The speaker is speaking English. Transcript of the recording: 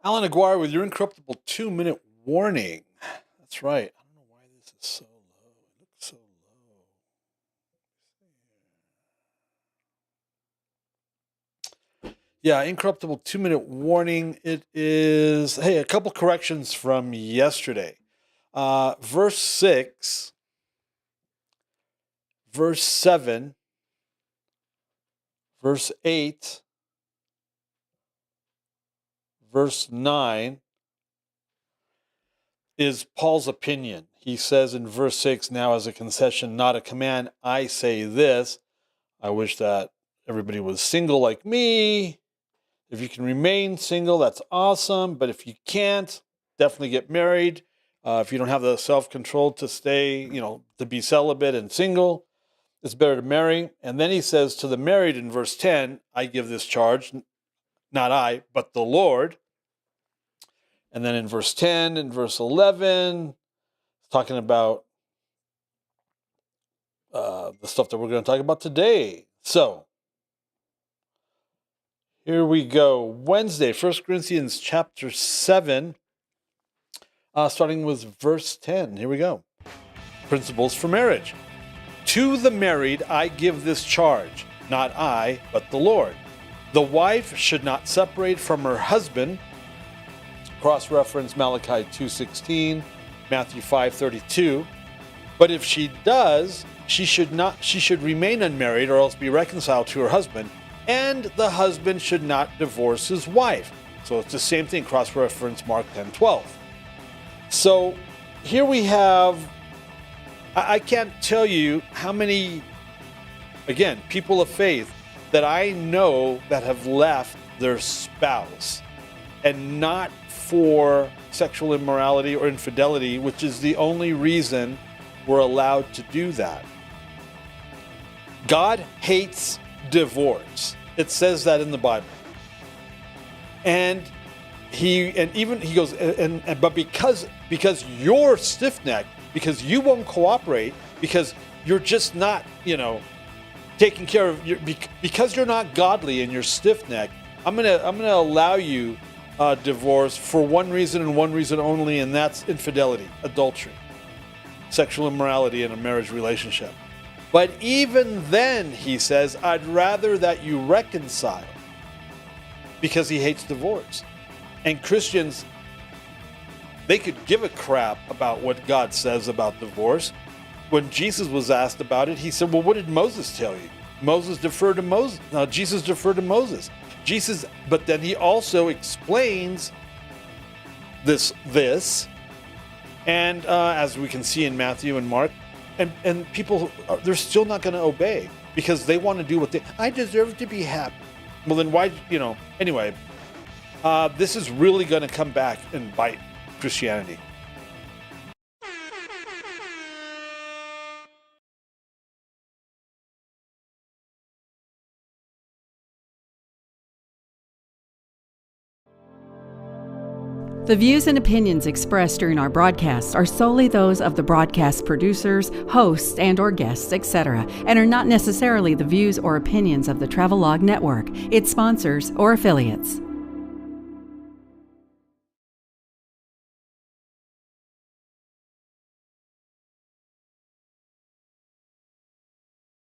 Allan Aguirre with your Incorruptible 2-minute warning. That's right. I don't know why this is so low. It looks so low. Yeah, Incorruptible 2-minute warning. It is, hey, a couple corrections from yesterday. Verse 6, verse 7, verse 8, verse 9 is Paul's opinion. He says in verse 6, now as a concession, not a command, I say this. I wish that everybody was single like me. If you can remain single, that's awesome. But if you can't, definitely get married. If you don't have the self-control to stay, to be celibate and single, it's better to marry. And then he says to the married in verse 10, I give this charge, not I, but the Lord. And then in verse 10 and verse 11, talking about the stuff that we're going to talk about today. So, here we go. Wednesday, 1 Corinthians chapter 7, starting with verse 10. Here we go. Principles for marriage. To the married I give this charge, not I, but the Lord. The wife should not separate from her husband. Cross-reference Malachi 2:16, Matthew 5:32. But if she does, she should remain unmarried or else be reconciled to her husband, and the husband should not divorce his wife. So it's the same thing, cross-reference Mark 10:12. So here we have, I can't tell you how many, again, people of faith that I know that have left their spouse, and not for sexual immorality or infidelity, which is the only reason we're allowed to do that. God hates divorce. It says that in the Bible. And he goes, but because you're stiff-necked, because you won't cooperate, because you're just not, taking care of because you're not godly and you're stiff-necked, I'm gonna allow you divorce for one reason and one reason only, and that's infidelity, adultery, sexual immorality in a marriage relationship. But even then, he says, I'd rather that you reconcile, because he hates divorce. And Christians, they could give a crap about what God says about divorce. When Jesus was asked about it, he said, well, what did Moses tell you? Moses deferred to Moses. Jesus deferred to Moses. But then he also explains this, and as we can see in Matthew and Mark, and people, they're still not going to obey because they want to do I deserve to be happy. Well, then why, anyway, this is really going to come back and bite Christianity. The views and opinions expressed during our broadcasts are solely those of the broadcast producers, hosts, and/or guests, etc., and are not necessarily the views or opinions of the Travelog Network, its sponsors, or affiliates.